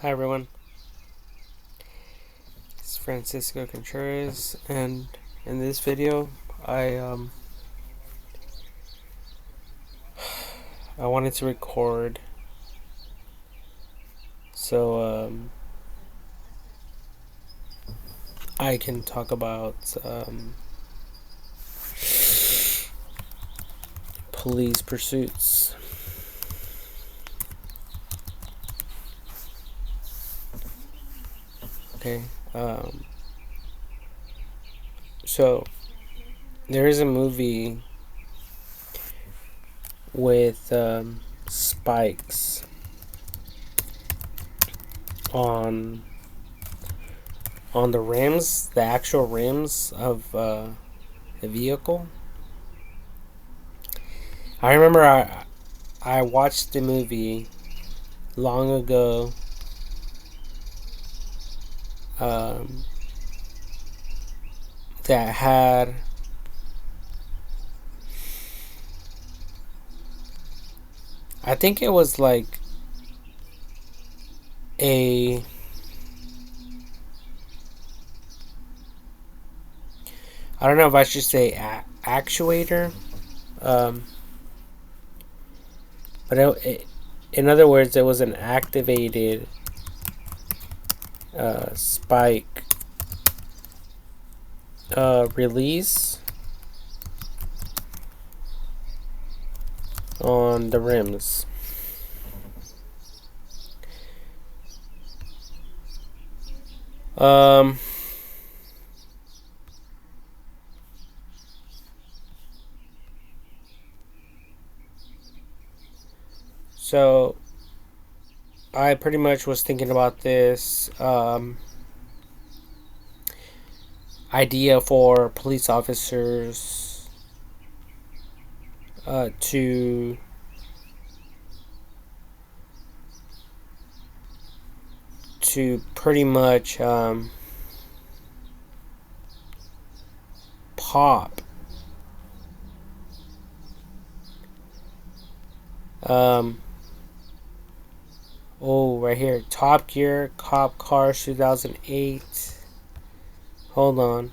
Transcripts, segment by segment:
Hi everyone, it's Francisco Contreras, and in this video, I wanted to record so I can talk about police pursuits. Okay, um, so there is a movie with spikes on the rims, the actual rims of the vehicle. I remember I watched the movie long ago, um, that had I think it was like a I don't know if I should say actuator, um, but in other words, it was an activated spike release on the rims. Um, so I pretty much was thinking about this idea for police officers to pretty much pop um, oh, right here, Top Gear Cop Cars 2008. Hold on.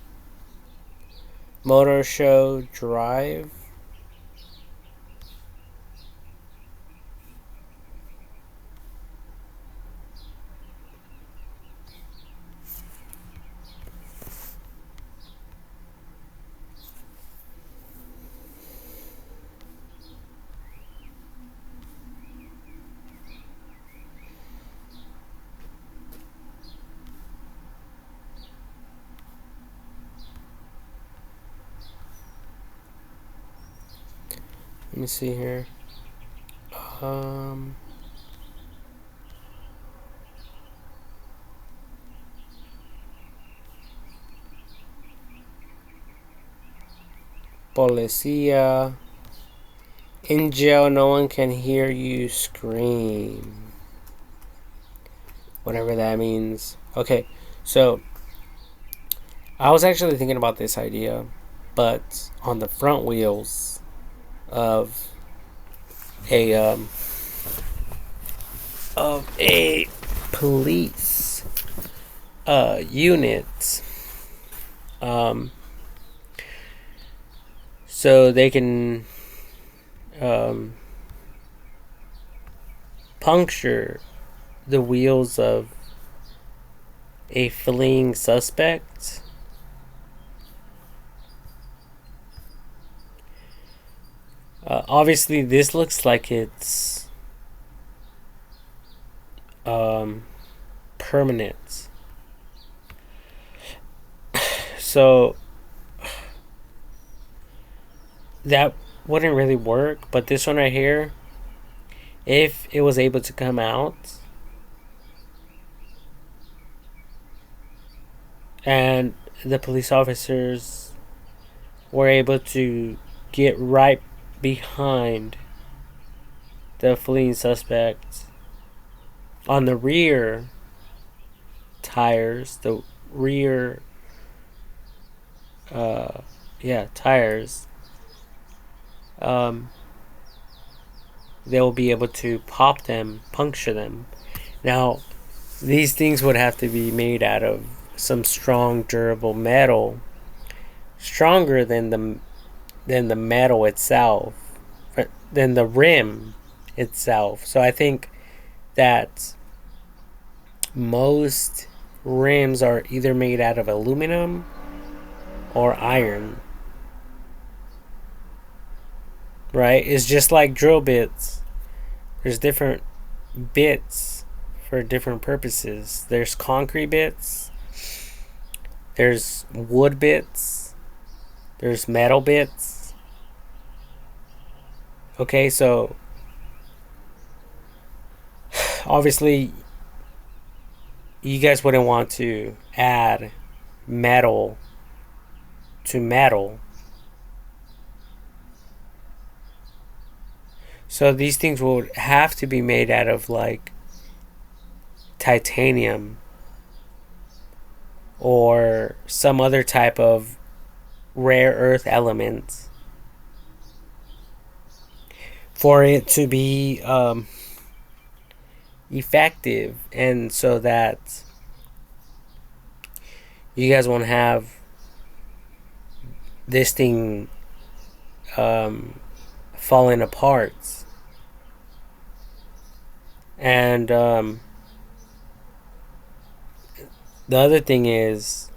Motor Show Drive. Let me see here. Um, Policia. In jail, no one can hear you scream. Whatever that means. Okay, so I was actually thinking about this idea, but on the front wheels of a police unit, um, so they can um, puncture the wheels of a fleeing suspect. Obviously, this looks like it's permanent. So that wouldn't really work, but this one right here, if it was able to come out and the police officers were able to get right behind the fleeing suspect on the rear tires, the rear tires, um, they will be able to pop them, puncture them. Now, these things would have to be made out of some strong, durable metal, stronger than the metal itself, than the rim itself. So I think that most rims are either made out of aluminum or iron. Right? It's just like drill bits. There's different bits for different purposes. There's concrete bits, there's wood bits, there's metal bits. Okay, so obviously you guys wouldn't want to add metal to metal. So these things would have to be made out of like titanium or some other type of rare earth element for it to be effective, and so that you guys won't have this thing falling apart. And the other thing is,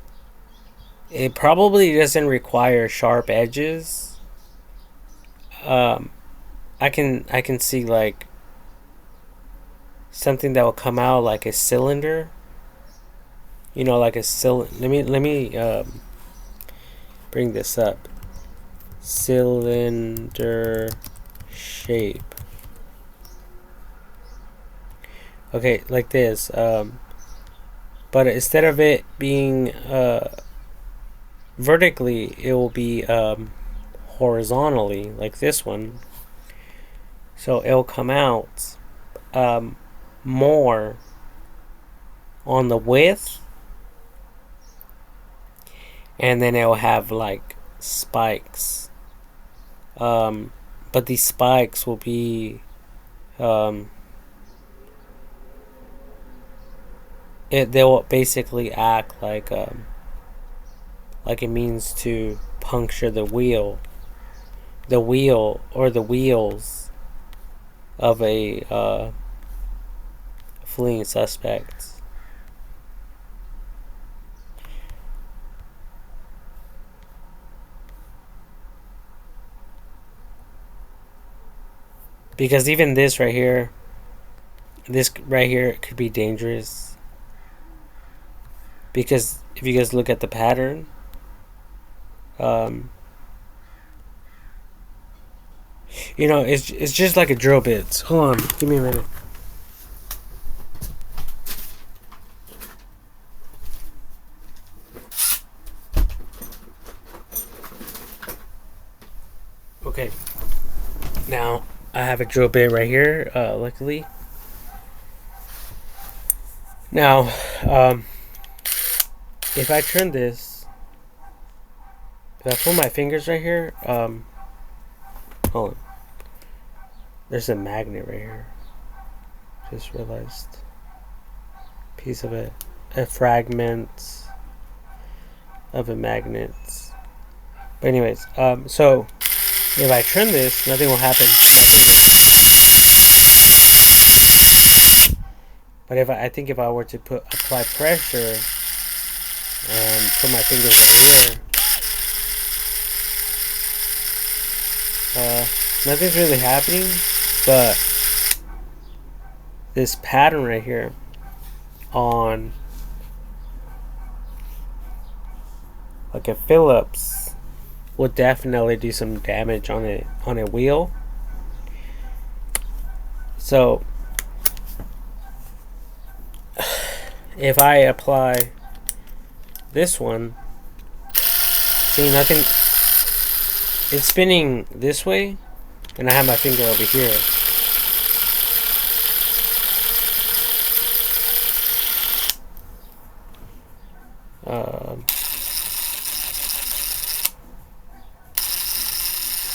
it probably doesn't require sharp edges. I can see like something that will come out like a cylinder. You know, like a cylinder. Let me bring this up. Cylinder shape. Okay, like this. But instead of it being vertically, it will be horizontally, like this one. So it'll come out more on the width, and then it'll have like spikes. But these spikes will be they'll basically act like it means to puncture the wheel or the wheels of a fleeing suspect. Because even this right here could be dangerous. Because if you guys look at the pattern, you know, it's just like a drill bit. Hold on, give me a minute. Okay, now I have a drill bit right here, luckily. Now, if I turn this, if I put my fingers right here, hold on. There's a magnet right here. Just realized. Piece of it. A fragment of a magnet. But anyways, so if I turn this, nothing will happen to my fingers. But I think if I were to apply pressure and put my fingers right here, nothing's really happening, but this pattern right here on like a Phillips will definitely do some damage on a wheel. So if I apply this one, see, nothing, it's spinning this way, and I have my finger over here.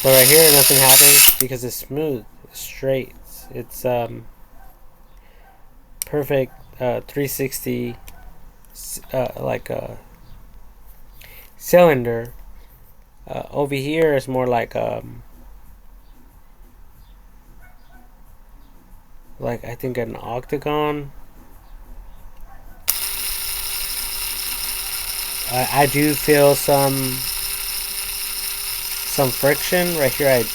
But right here, nothing happens because it's smooth, it's straight, it's perfect 360 like a cylinder. Over here is more like I think an octagon. I do feel some friction right here. I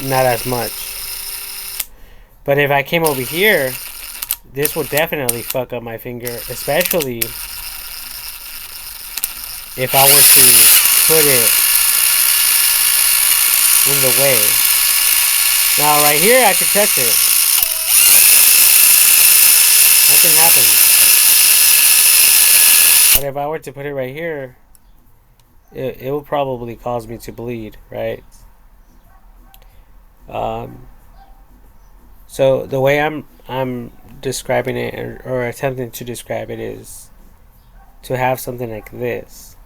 not as much, but if I came over here, this would definitely fuck up my finger, especially if I were to put it in the way. Now right here I can touch it. Nothing happens. But if I were to put it right here, it will probably cause me to bleed, right? So the way I'm describing it, or attempting to describe it, is to have something like this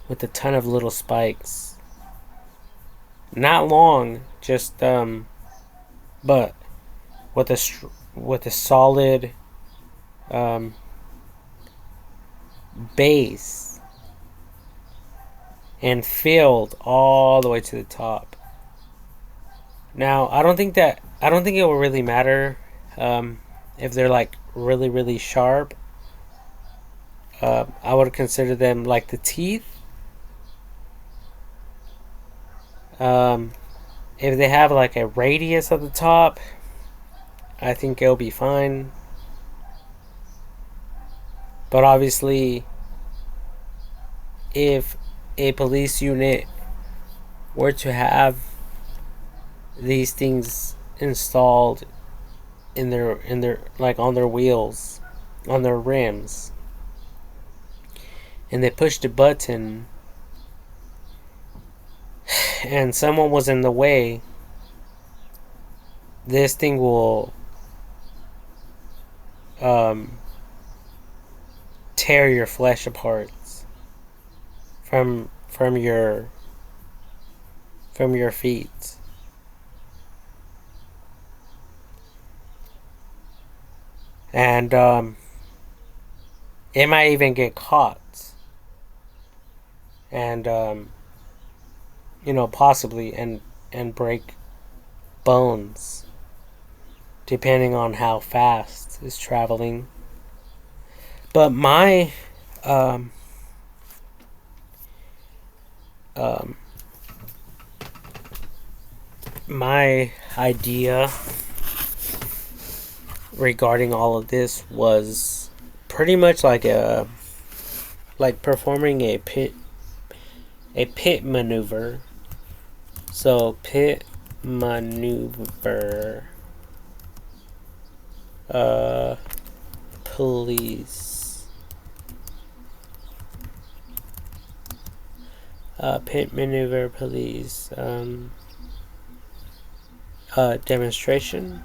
with a ton of little spikes. Not long, just but with a solid base and filled all the way to the top. Now, I don't think it will really matter if they're like really, really sharp. I would consider them like the teeth. If they have like a radius at the top, I think it'll be fine. But obviously, if a police unit were to have these things installed in their like on their wheels, on their rims, and they pushed a button and someone was in the way, this thing will tear your flesh apart from your feet. And it might even get caught. And possibly and break bones depending on how fast it's traveling. But my my idea regarding all of this was pretty much like performing a pit maneuver. So pit maneuver, police, pit maneuver, police, demonstration.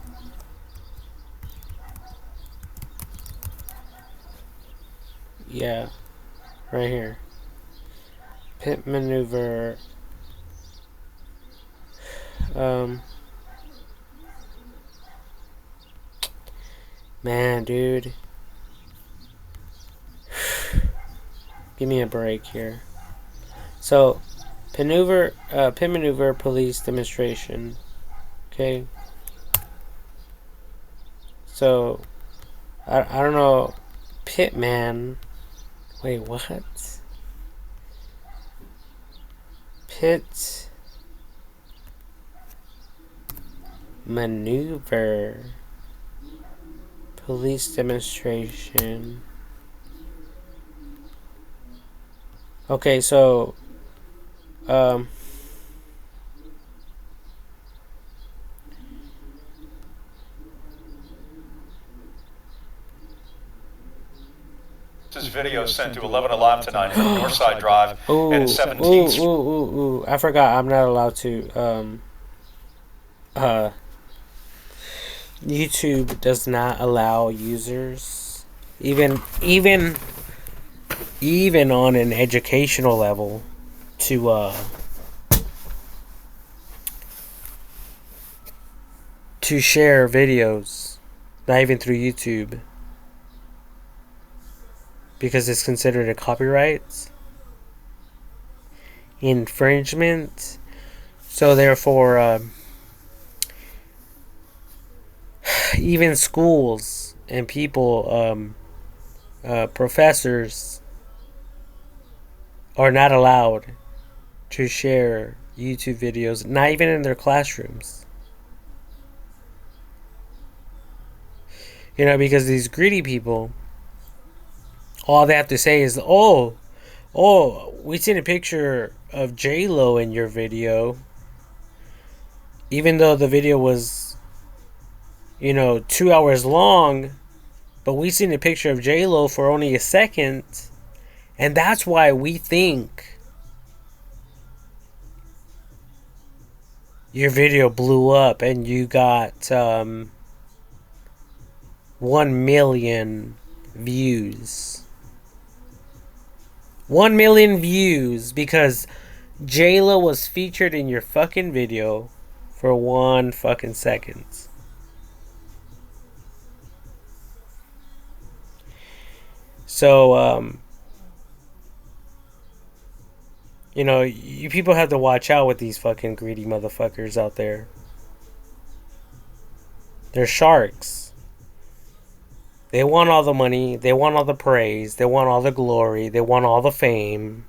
Yeah, right here. Pit maneuver. Man, dude. Give me a break here. So, pit maneuver, police demonstration. Okay. So, I don't know. Pitman. Wait, what? Pit maneuver, police demonstration. Okay, so This video sent to 11 Alive tonight from Northside Drive and 17th Street. I forgot I'm not allowed to YouTube does not allow users, even on an educational level, to share videos. not even through YouTube, because it's considered a copyright infringement. So therefore, even schools and people, professors, are not allowed to share YouTube videos, not even in their classrooms. Because these greedy people, all they have to say is, "Oh, we seen a picture of J Lo in your video," even though the video was, 2 hours long, but we seen a picture of J Lo for only a second, and that's why we think your video blew up and you got 1 million views. 1 million views because J-Lo was featured in your fucking video for 1 fucking second. So, you people have to watch out with these fucking greedy motherfuckers out there. They're sharks. They want all the money, they want all the praise, they want all the glory, they want all the fame,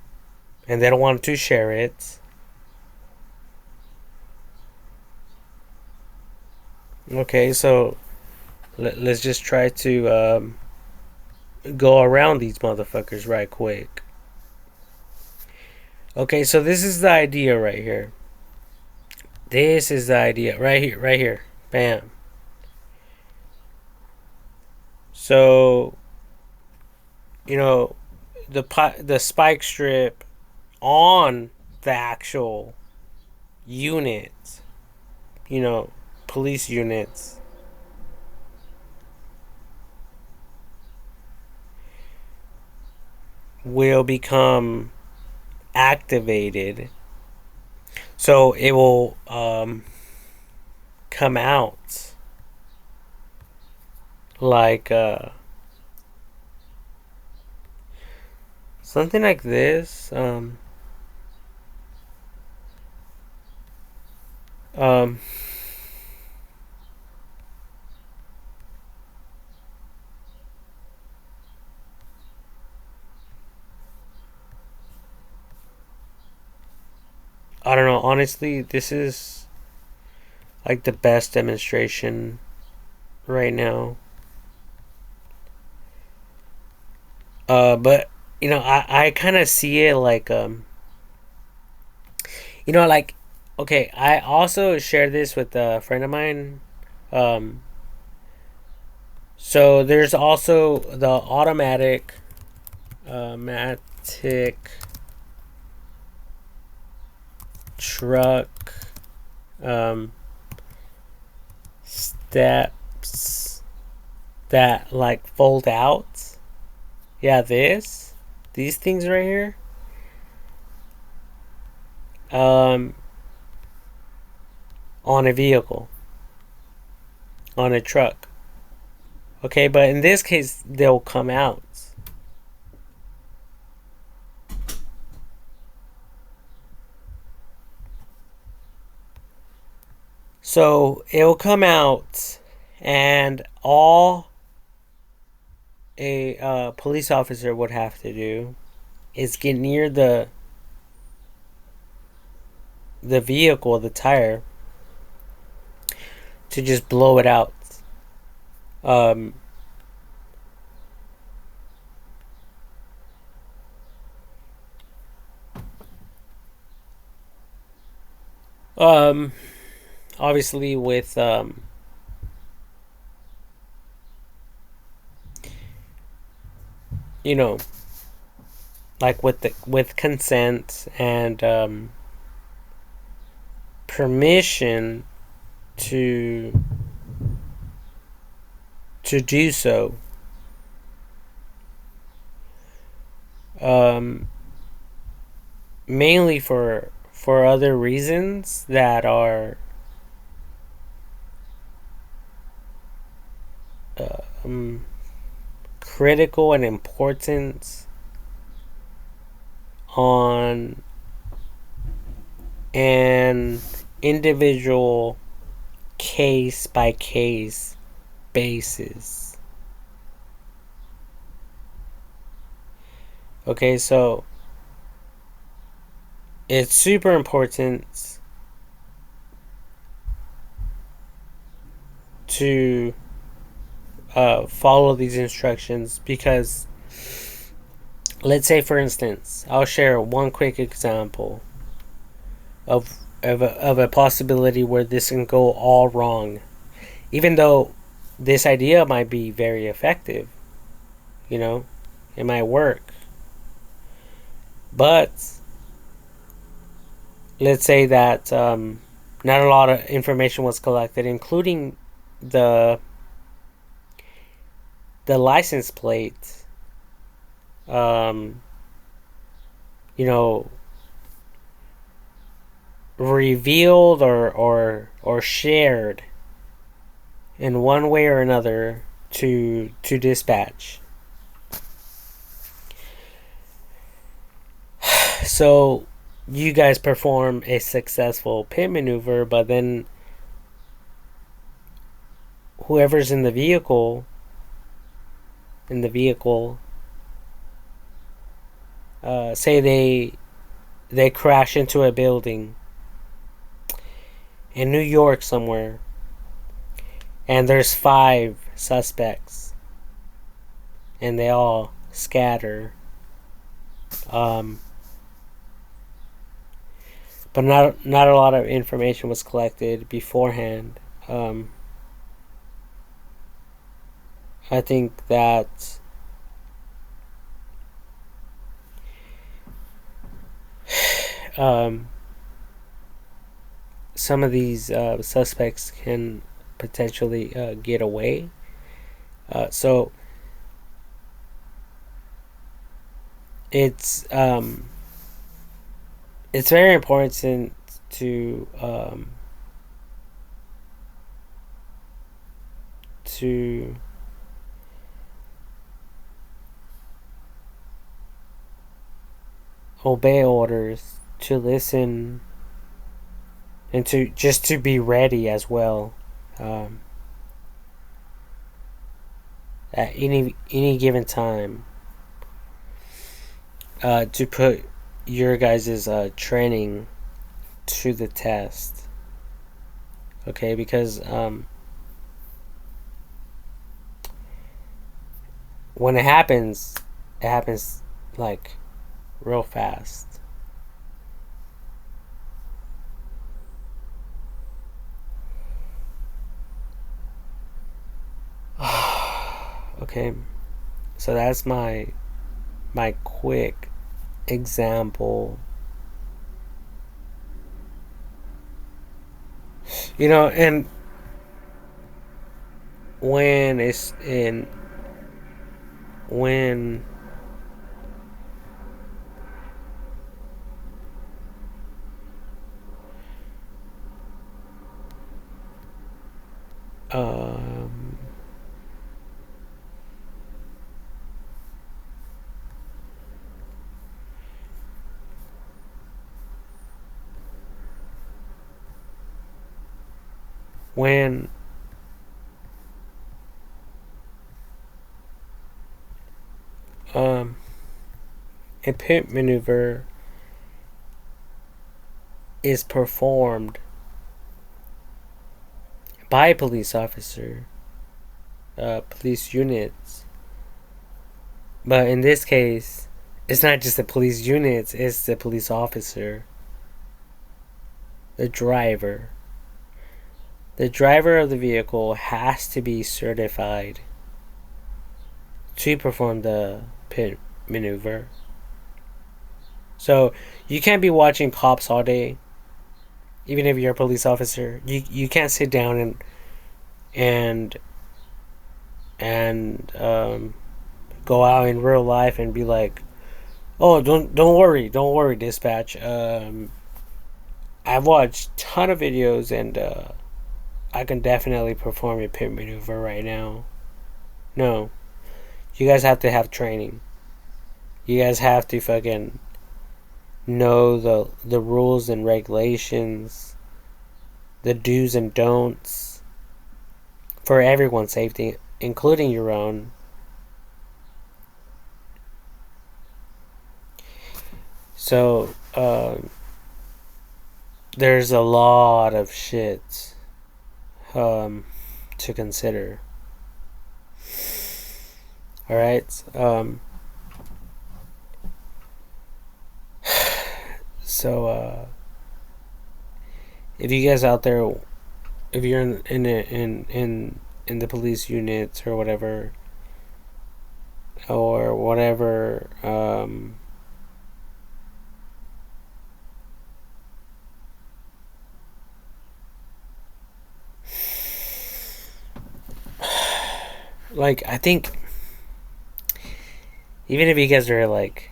and they don't want to share it. Okay, so let's just try to go around these motherfuckers right quick. Okay, so this is the idea right here. This is the idea right here, right here. Bam. So, the spike strip on the actual unit, police units, will become activated. So it will come out like something like this. I don't know. Honestly, this is like the best demonstration right now. But I kind of see it like like, okay. I also shared this with a friend of mine. So there's also the automatic truck steps that like fold out. Yeah, these things right here. On a vehicle, on a truck. Okay, but in this case, they'll come out. So it'll come out, and all a police officer would have to do is get near the vehicle, the tire, to just blow it out. Um, obviously with like with consent and permission to do so. Mainly for other reasons that are critical and importance on an individual case by case basis. Okay, so it's super important to follow these instructions, because let's say, for instance, I'll share one quick example of a possibility where this can go all wrong, even though this idea might be very effective. It might work, but let's say that not a lot of information was collected, including the license plate, revealed or shared in one way or another to dispatch. So you guys perform a successful pit maneuver, but then whoever's in the vehicle say they crash into a building in New York somewhere, and there's 5 suspects, and they all scatter. But not a lot of information was collected beforehand. I think that some of these suspects can potentially get away. So it's very important to obey orders, to listen, and to be ready as well, at any given time, to put your guys' training to the test. Okay, because when it happens like real fast. Okay, so that's my quick example. And when when a pit maneuver is performed by a police officer, police units, but in this case, it's not just the police units, it's the police officer, the driver. The driver of the vehicle has to be certified to perform the pit maneuver. So you can't be watching cops all day, even if you're a police officer. You can't sit down and go out in real life and be like, "Oh, don't worry, dispatch. I've watched a ton of videos, and I can definitely perform a pit maneuver right now." No. You guys have to have training. You guys have to fucking know the rules and regulations, the do's and don'ts for everyone's safety, including your own. So, there's a lot of shit to consider. All right. So, if you guys out there, if you're in the police units or whatever, like, I think even if you guys are like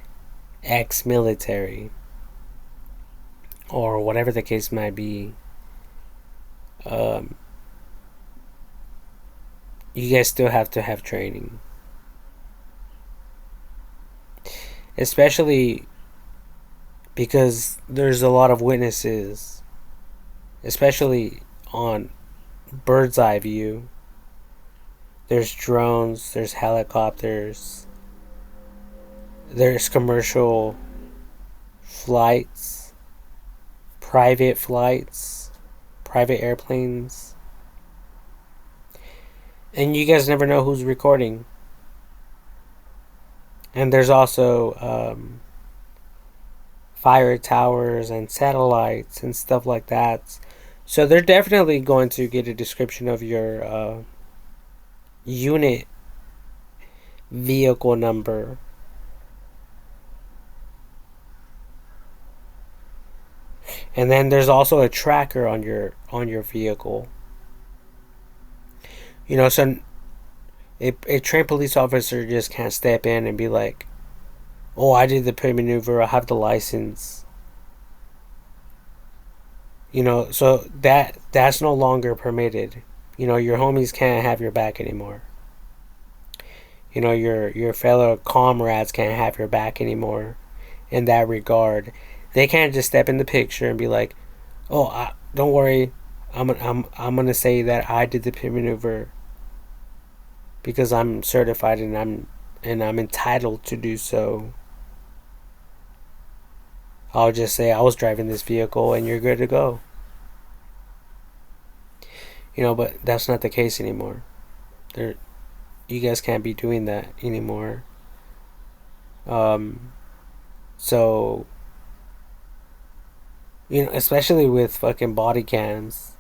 ex-military or whatever the case might be, um, you guys still have to have training, especially because there's a lot of witnesses, especially on bird's eye view. There's drones, there's helicopters, there's commercial flights, private flights, private airplanes. And you guys never know who's recording. And there's also fire towers and satellites and stuff like that. So they're definitely going to get a description of your unit vehicle number. And then there's also a tracker on your vehicle. You know, so a trained police officer just can't step in and be like, "Oh, I did the pit maneuver. I have the license." You know, so that's no longer permitted. You know, your homies can't have your back anymore. You know, your fellow comrades can't have your back anymore in that regard. They can't just step in the picture and be like, "Oh, don't worry, I'm gonna say that I did the pit maneuver because I'm certified and I'm entitled to do so. I'll just say I was driving this vehicle and you're good to go." You know, but that's not the case anymore. There, you guys can't be doing that anymore. Um, so you know, especially with fucking body cams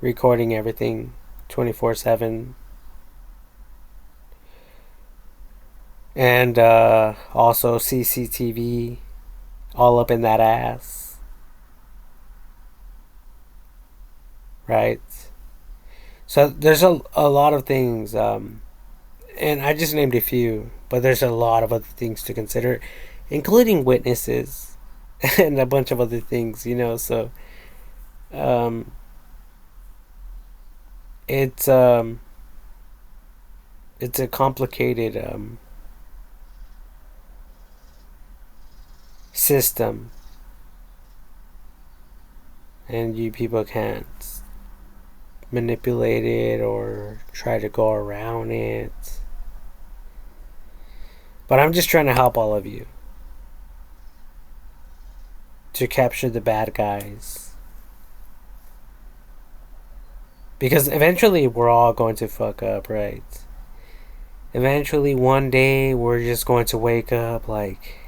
recording everything 24/7, and also CCTV all up in that ass, right? So there's a lot of things, and I just named a few, but there's a lot of other things to consider, including witnesses and a bunch of other things, you know. So um, it's um, it's a complicated system, and you people can't manipulate it or try to go around it. But I'm just trying to help all of you to capture the bad guys. Because eventually we're all going to fuck up, right? Eventually one day we're just going to wake up like,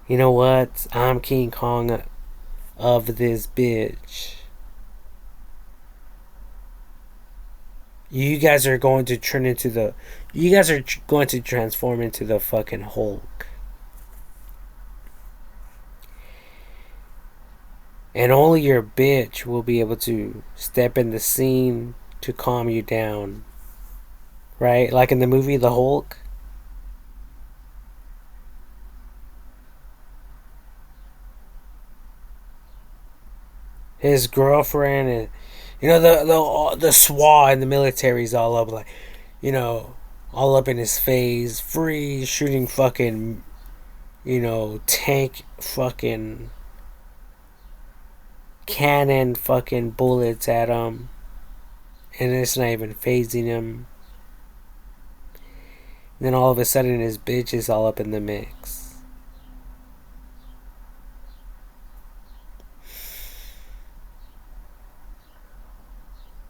you know what? I'm King Kong of this bitch. You guys are going to turn into the. You guys are going to transform into the fucking Hulk. And only your bitch will be able to step in the scene to calm you down. Right? Like in the movie The Hulk. His girlfriend You know, the SWAT and the military's all up, like, you know, all up in his face, free, shooting fucking, you know, tank fucking cannon fucking bullets at him, and it's not even phasing him. And then all of a sudden his bitch is all up in the mix.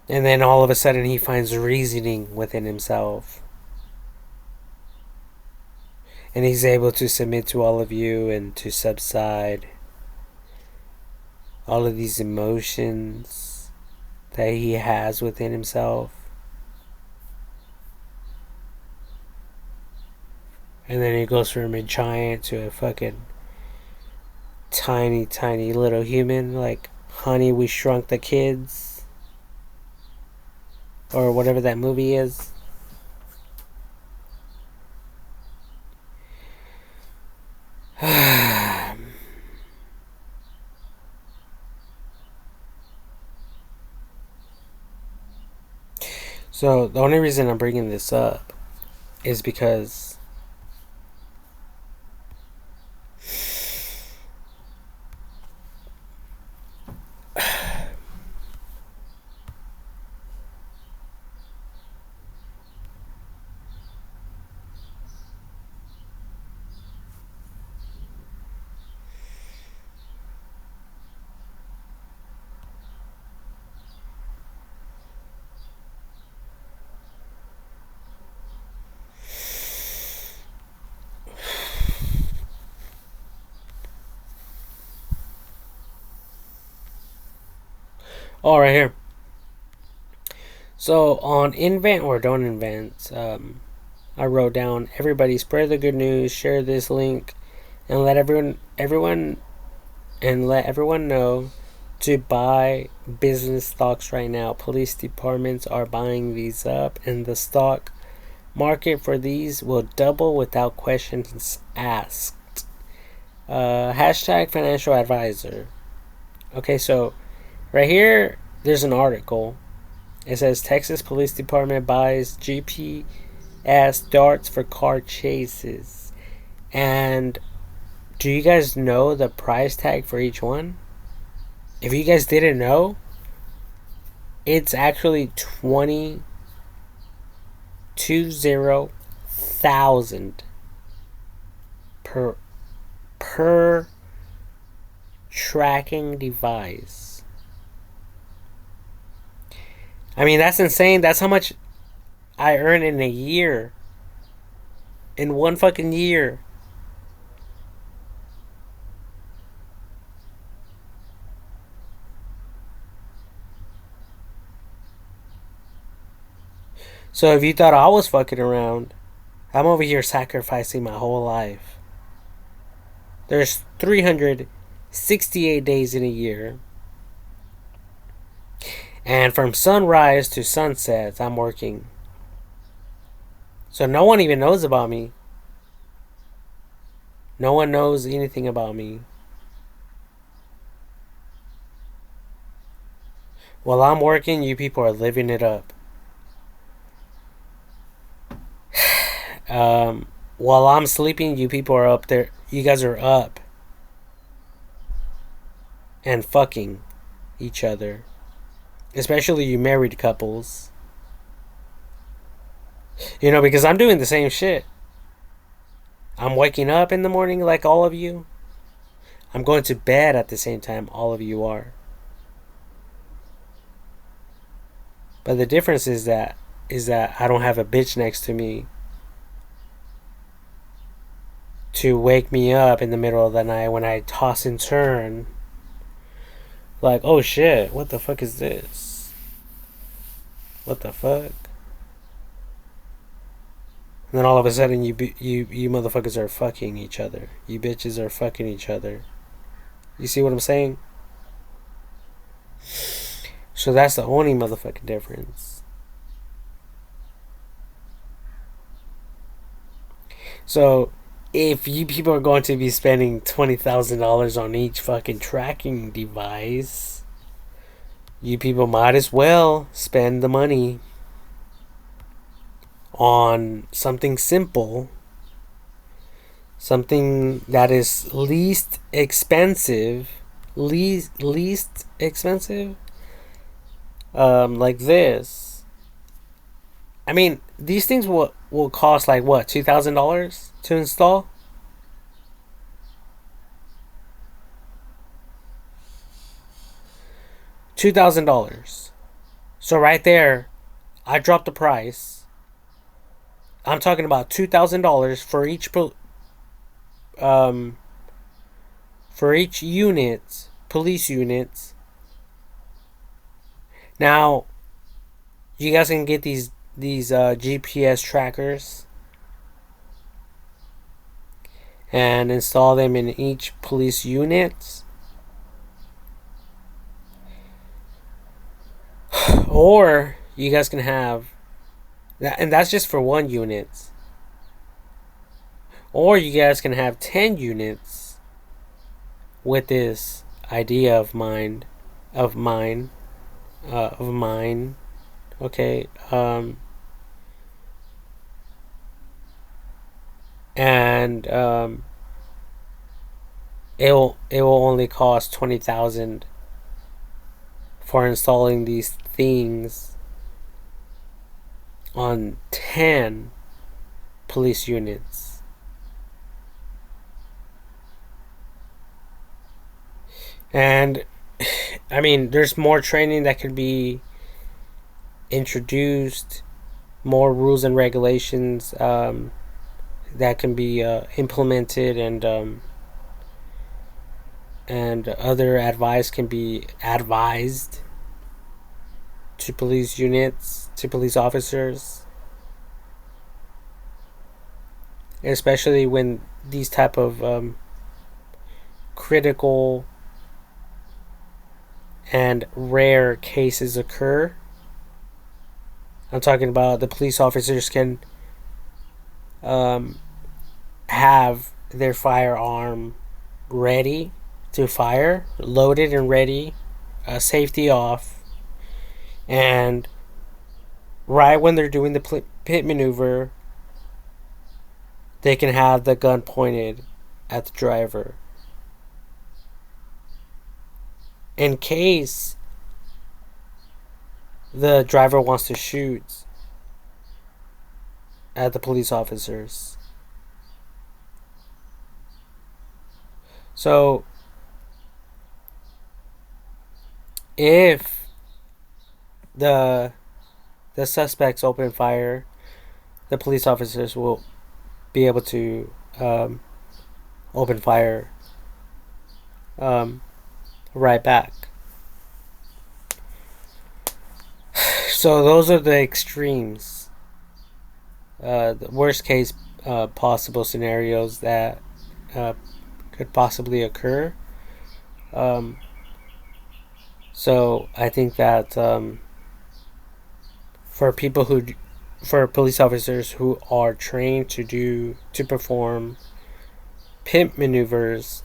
And then all of a sudden he finds reasoning within himself. And he's able to submit to all of you and to subside all of these emotions that he has within himself. And then he goes from a giant to a fucking tiny, tiny little human, like Honey, We Shrunk the Kids, or whatever that movie is. So the only reason I'm bringing this up is because right here. So on invent or don't invent, I wrote down everybody spread the good news, share this link, and let everyone know to buy business stocks right now. Police departments are buying these up, and the stock market for these will double without questions asked. Hashtag financial advisor. Okay, so right here, there's an article. It says Texas Police Department buys GPS darts for car chases. And do you guys know the price tag for each one? If you guys didn't know, it's actually 20,000 per tracking device. I mean, that's insane. That's how much I earn in a year. In one fucking year. So if you thought I was fucking around, I'm over here sacrificing my whole life. There's 368 days in a year. And from sunrise to sunset, I'm working. So no one even knows about me. No one knows anything about me. While I'm working, you people are living it up. While I'm sleeping, you people are up there. You guys are up and fucking each other. Especially you married couples. You know, because I'm doing the same shit. I'm waking up in the morning like all of you. I'm going to bed at the same time all of you are. But the difference is that I don't have a bitch next to me to wake me up in the middle of the night when I toss and turn. Like, oh shit, what the fuck is this? What the fuck? And then all of a sudden you motherfuckers are fucking each other. You bitches are fucking each other. You see what I'm saying? So that's the only motherfucking difference. So if you people are going to be spending $20,000 on each fucking tracking device, you people might as well spend the money on something simple, something that is least expensive, least expensive, like this. I mean, these things will cost like what, $2,000 to install. $2,000. So right there, I dropped the price. I'm talking about $2,000 um for each unit, police units. Now, you guys can get these GPS trackers and install them in each police unit. Or you guys can have, and that's just for one unit. Or you guys can have 10 units with this idea of mine, of mine, okay, and it will only cost 20,000 for installing these things on 10 police units. And I mean, there's more training that could be introduced, more rules and regulations that can be implemented, and other advice can be advised to police units, to police officers, especially when these type of critical and rare cases occur. I'm talking about the police officers can have their firearm ready to fire, loaded and ready, safety off, and right when they're doing the pit maneuver, they can have the gun pointed at the driver. In case the driver wants to shoot at the police officers. So, if the suspects open fire, the police officers will be able to open fire right back. So those are the extremes, the worst case possible scenarios that could possibly occur. So I think that for police officers who are trained to perform pimp maneuvers,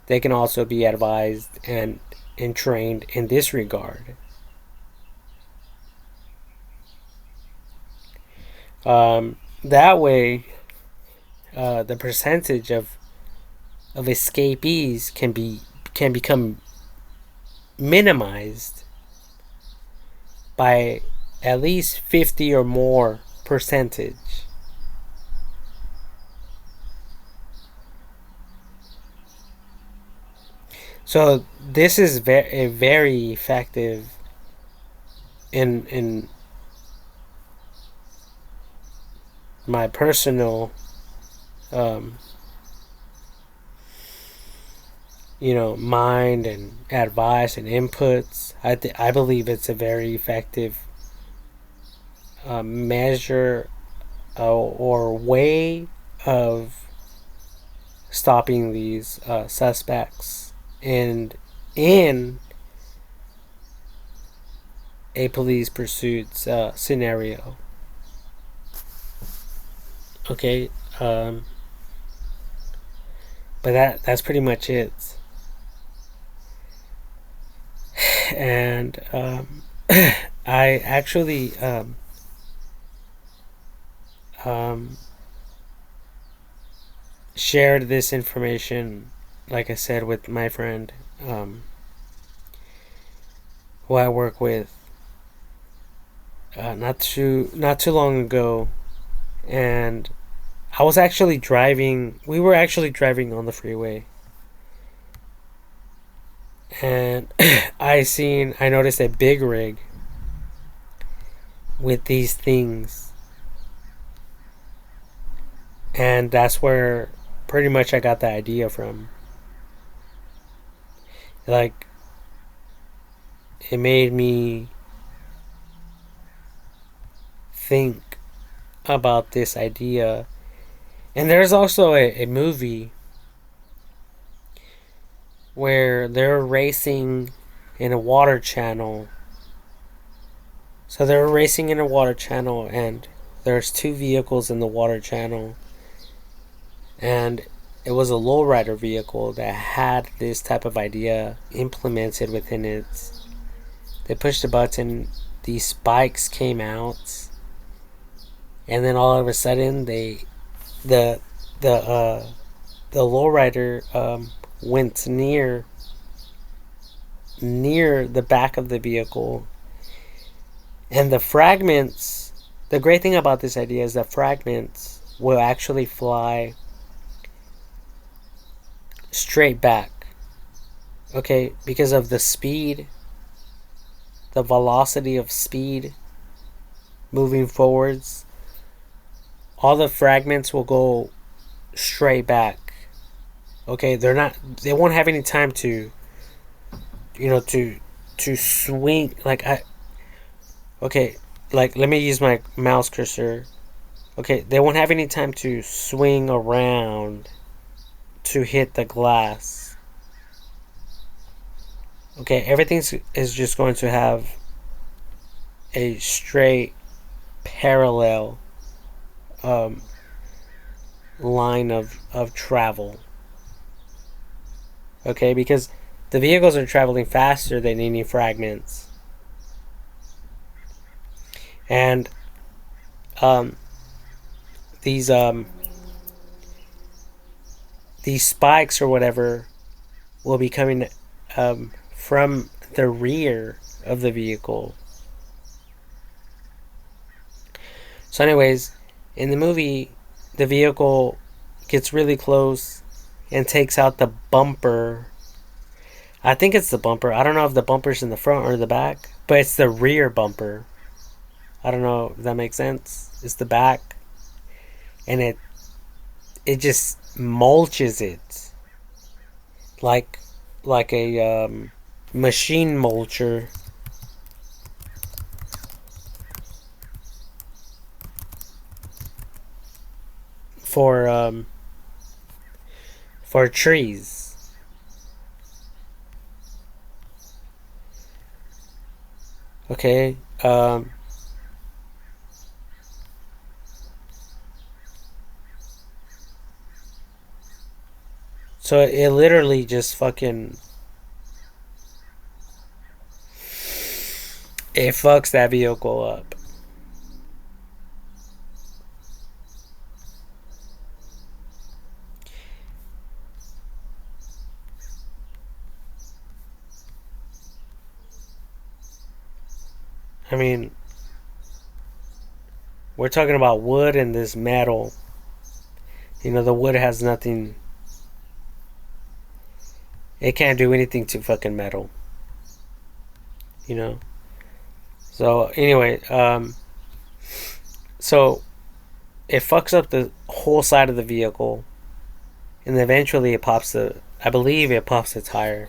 they can also be advised and trained in this regard. That way, the percentage of escapees can become minimized by at least 50 or more percentage. So this is very effective in my personal mind and advice and inputs. I believe it's a very effective measure or way of stopping these suspects and in a police pursuits scenario. Okay, but that's pretty much it. and I actually um, shared this information, like I said, with my friend who I work with not too long ago, and I was actually driving. We were actually driving on the freeway, and I noticed a big rig with these things, and that's where pretty much I got the idea from. Like, it made me think about this idea. And there's also a movie where they're racing in a water channel. So they're racing in a water channel, and there's two vehicles in the water channel. And it was a lowrider vehicle that had this type of idea implemented within it. They pushed a button, these spikes came out, and then all of a sudden the the lowrider went near the back of the vehicle, and the fragments. The great thing about this idea is that fragments will actually fly straight back. Okay, because of the speed, the velocity of speed moving forwards, all the fragments will go straight back. Okay, they won't have any time to to swing. Okay, like, let me use my mouse cursor. Okay, they won't have any time to swing around to hit the glass. Okay, everything is just going to have a straight parallel line of travel. Okay, because the vehicles are traveling faster than any fragments. And um, these spikes or whatever will be coming from the rear of the vehicle. So anyways, in the movie, the vehicle gets really close and takes out the bumper. I think it's the bumper. I don't know if the bumper's in the front or the back, but it's the rear bumper. I don't know if that makes sense. It's the back, and it just mulches it like a machine mulcher for trees. Okay. So it literally just fucking it fucks that vehicle up. I mean, we're talking about wood and this metal. The wood has nothing. It can't do anything to fucking metal. So anyway, so it fucks up the whole side of the vehicle, and eventually I believe it pops the tire.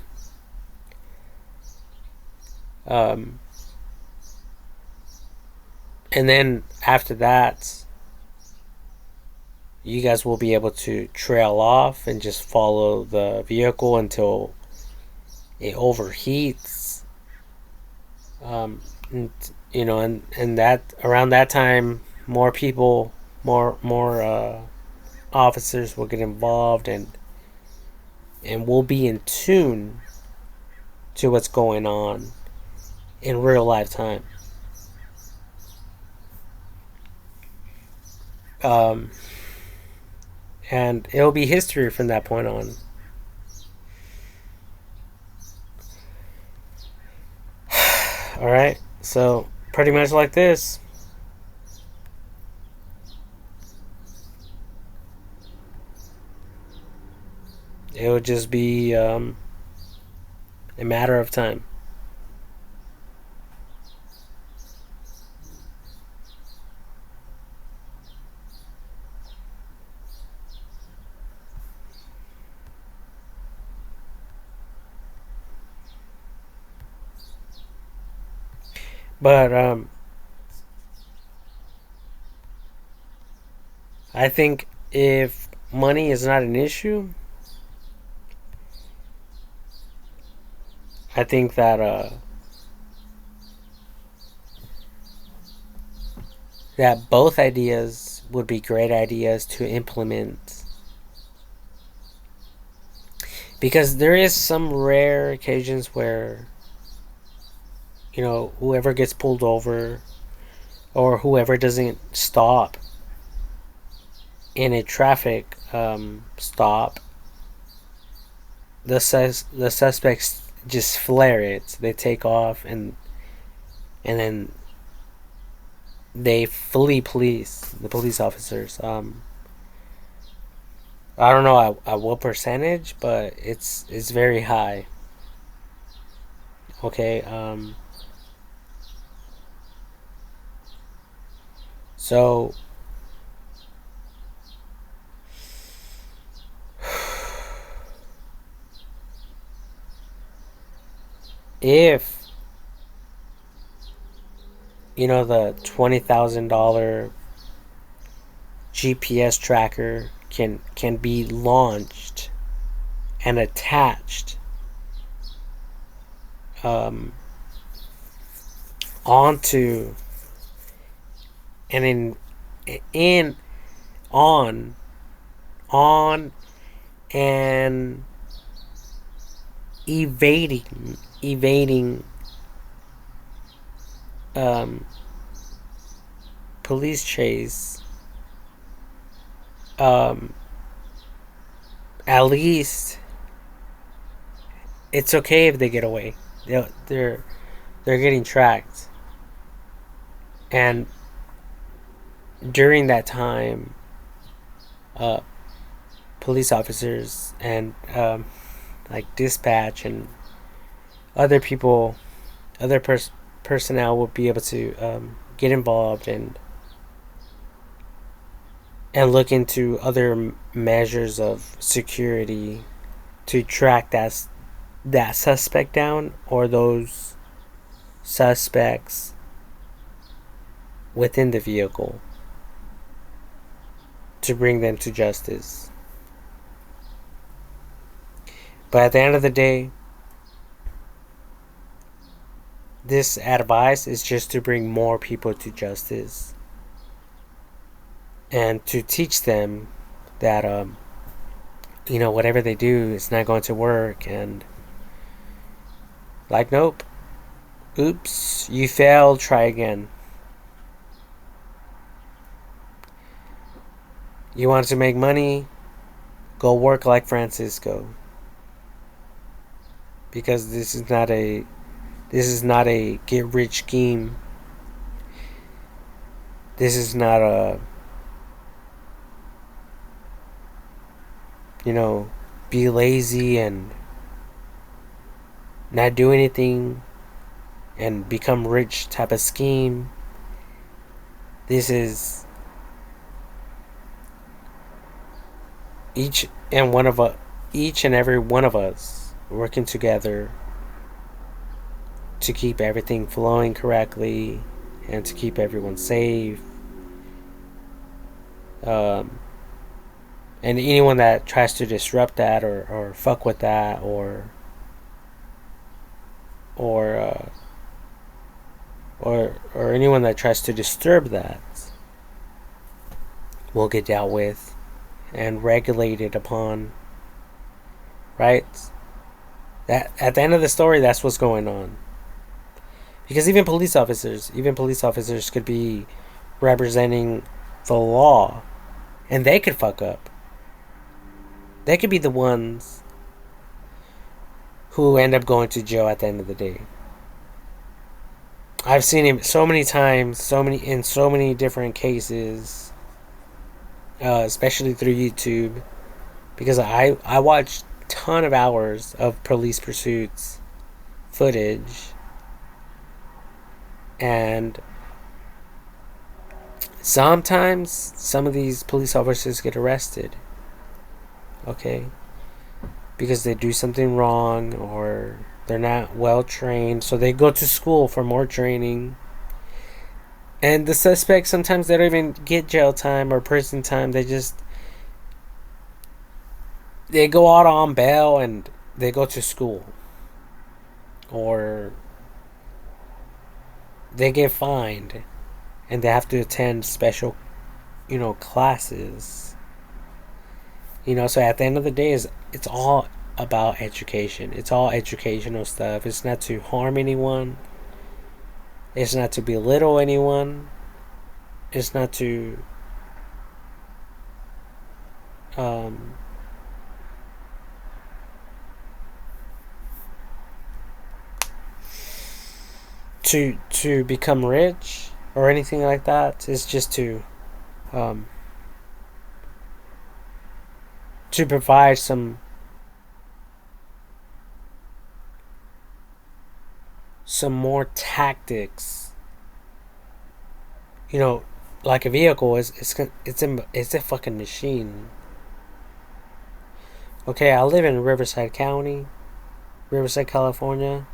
And then after that, you guys will be able to trail off and just follow the vehicle until it overheats. And that around that time, more people, more officers will get involved, and we'll be in tune to what's going on. in real life time. Um, and it'll be history from that point on. All right, so pretty much like this. It'll just be a matter of time. But I think if money is not an issue, I think that both ideas would be great ideas to implement, because there is some rare occasions where, whoever gets pulled over or whoever doesn't stop in a traffic stop, the suspects just flare it. They take off, and then they flee the police officers. I don't know at what percentage, but it's very high. Okay. So if the $20,000 GPS tracker can be launched and attached onto and in on and evading um, police chase, um, at least it's okay if they get away. They're getting tracked, and during that time, uh, police officers and like dispatch and other people, personnel will be able to get involved and look into other measures of security to track that suspect down, or those suspects within the vehicle, to bring them to justice. But at the end of the day, this advice is just to bring more people to justice and to teach them that whatever they do, it's not going to work. And like, nope, oops, you failed, try again. You want to make money, go work like Francisco, because this is not a get rich scheme. This is not a be lazy and not do anything and become rich type of scheme. This is each and every one of us working together to keep everything flowing correctly and to keep everyone safe. And anyone that tries to disrupt that, or fuck with that, or anyone that tries to disturb that will get dealt with and regulated upon. Right? That at the end of the story, that's what's going on. Because even police officers could be representing the law, and they could fuck up. They could be the ones who end up going to jail at the end of the day. I've seen him so many times, in so many different cases, especially through YouTube, because I watched a ton of hours of police pursuits footage, and sometimes some of these police officers get arrested, okay, because they do something wrong or they're not well trained, so they go to school for more training. And the suspects, sometimes they don't even get jail time or prison time. They go out on bail and they go to school, or they get fined and they have to attend special, classes. So at the end of the day, it's all about education. It's all educational stuff. It's not to harm anyone. It's not to belittle anyone. It's not to um, to become rich or anything like that. It's just um, to provide some more tactics. Like a vehicle it's a fucking machine. Okay, I live in Riverside County, Riverside, California.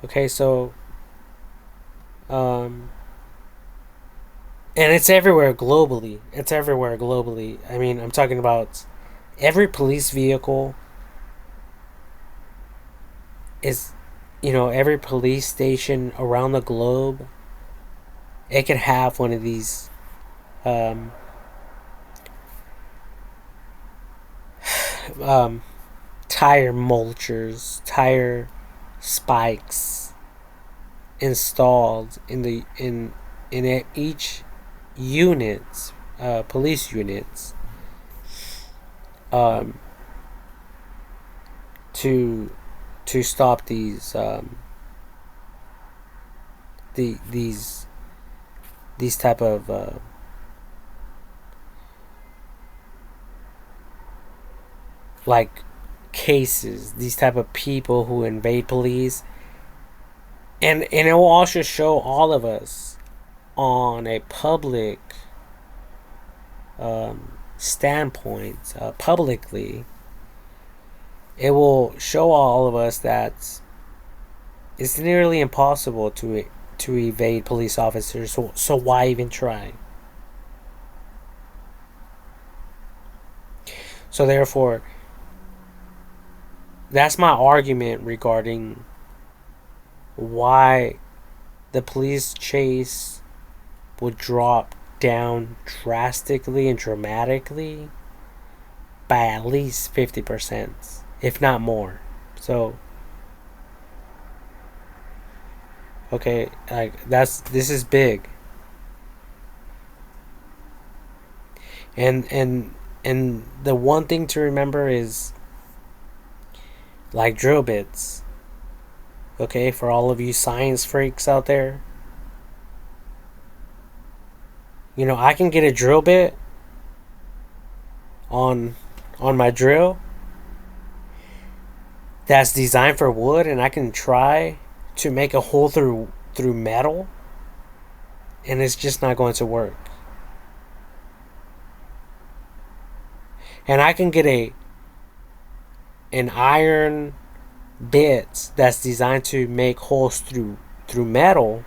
Okay, so and it's everywhere globally. I mean, I'm talking about every police vehicle is, every police station around the globe, it could have one of these um, um, tire mulchers, tire spikes installed in each units, police units, um, to stop these type of like cases, these type of people who invade police, and it will also show all of us on a public standpoint, publicly. It will show all of us that it's nearly impossible to evade police officers. So why even try? So therefore, that's my argument regarding why the police chase would drop down drastically and dramatically by at least 50%, if not more. So, okay, this is big. And the one thing to remember is, like, drill bits. Okay, for all of you science freaks out there, I can get a drill bit on my drill that's designed for wood, and I can try to make a hole through metal, and it's just not going to work. And I can get an iron bit that's designed to make holes through metal,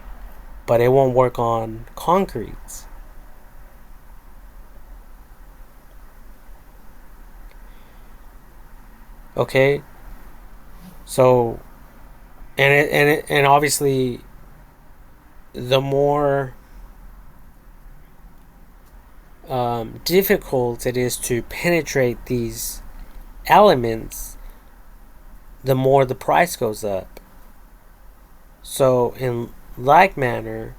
but it won't work on concrete. Okay, so and obviously, the more difficult it is to penetrate these elements, the more the price goes up. So, in like manner,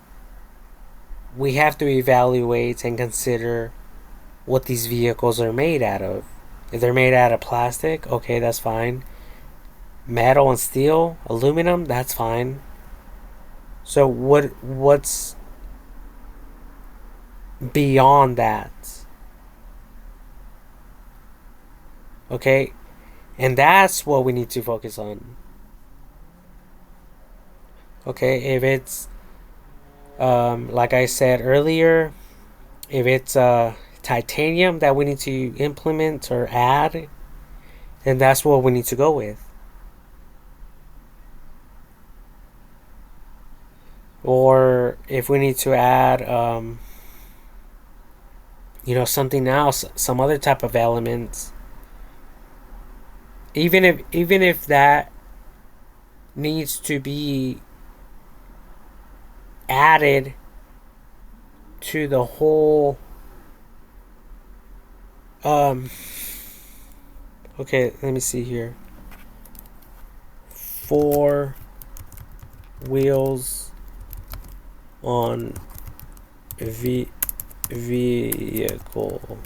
we have to evaluate and consider what these vehicles are made out of. If they're made out of plastic, okay, that's fine. Metal and steel, aluminum, that's fine. So what's beyond that? Okay? And that's what we need to focus on. Okay, if it's like I said earlier, if it's titanium that we need to implement or add, then that's what we need to go with. Or if we need to add, something else, some other type of elements, even if that needs to be added to the whole. Um, okay, let me see here. 4 wheels on vehicle.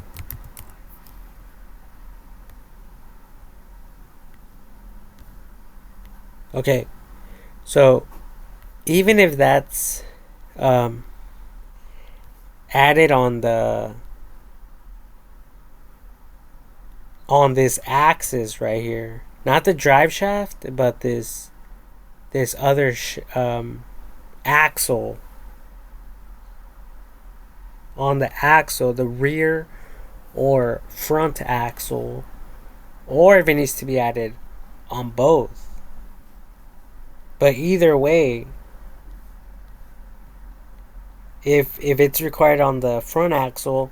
Okay, so even if that's um, added on this axis right here, not the drive shaft, but this other axle, on the axle, the rear or front axle, or if it needs to be added on both. But either way, if it's required on the front axle,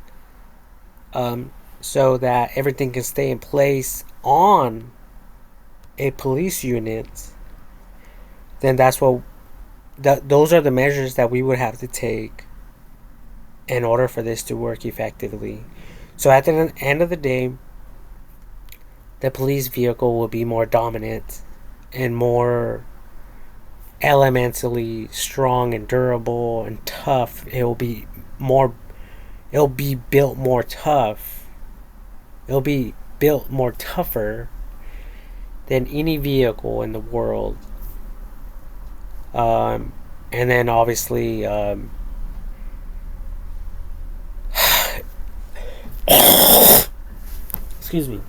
so that everything can stay in place on a police unit, then those are the measures that we would have to take in order for this to work effectively. So at the end of the day, the police vehicle will be more dominant and more elementally strong and durable and tough. It'll be built more tough. It'll be built more tougher than any vehicle in the world. And then obviously, excuse me.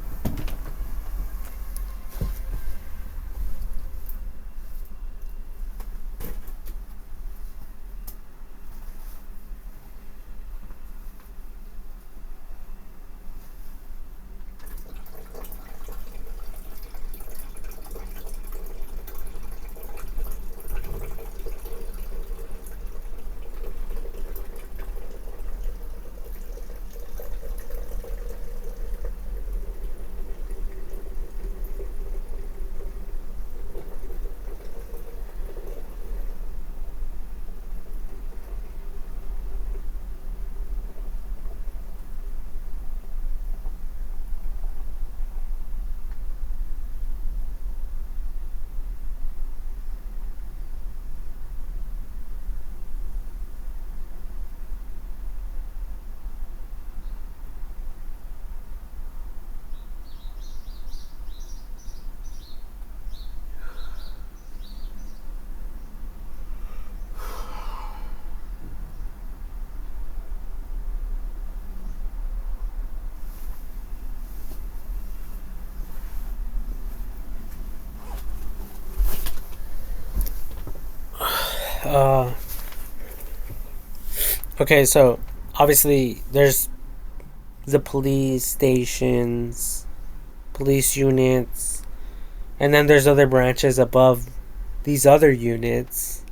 Uh, okay, so obviously there's the police stations, police units, and then there's other branches above these other units.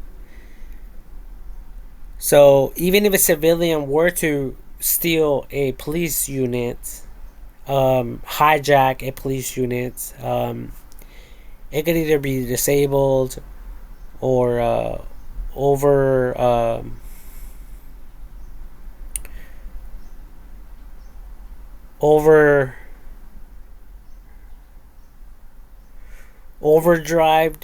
So even if a civilian were to steal a police unit, hijack a police unit, it could either be disabled or over over overdrived,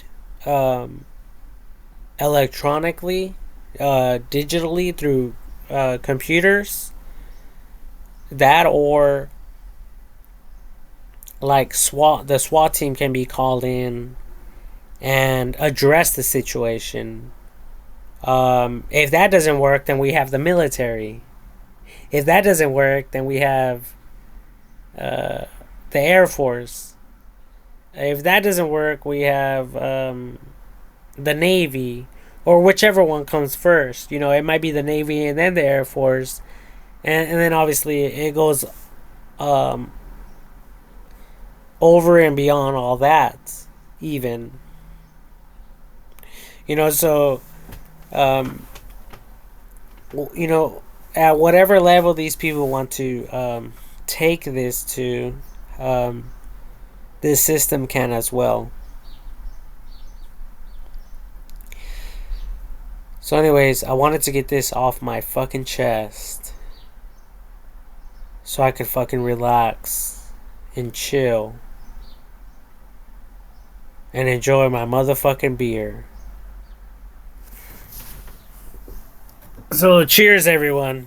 electronically, digitally through computers. That or like the SWAT team can be called in and address the situation. If that doesn't work, then we have the military. If that doesn't work, then we have the Air Force. If that doesn't work, we have the Navy, or whichever one comes first. It might be the Navy and then the Air Force, and then obviously it goes um, over and beyond all that, even. So um, at whatever level these people want to take this to, this system can as well. So anyways, I wanted to get this off my fucking chest so I could fucking relax and chill and enjoy my motherfucking beer. So cheers, everyone.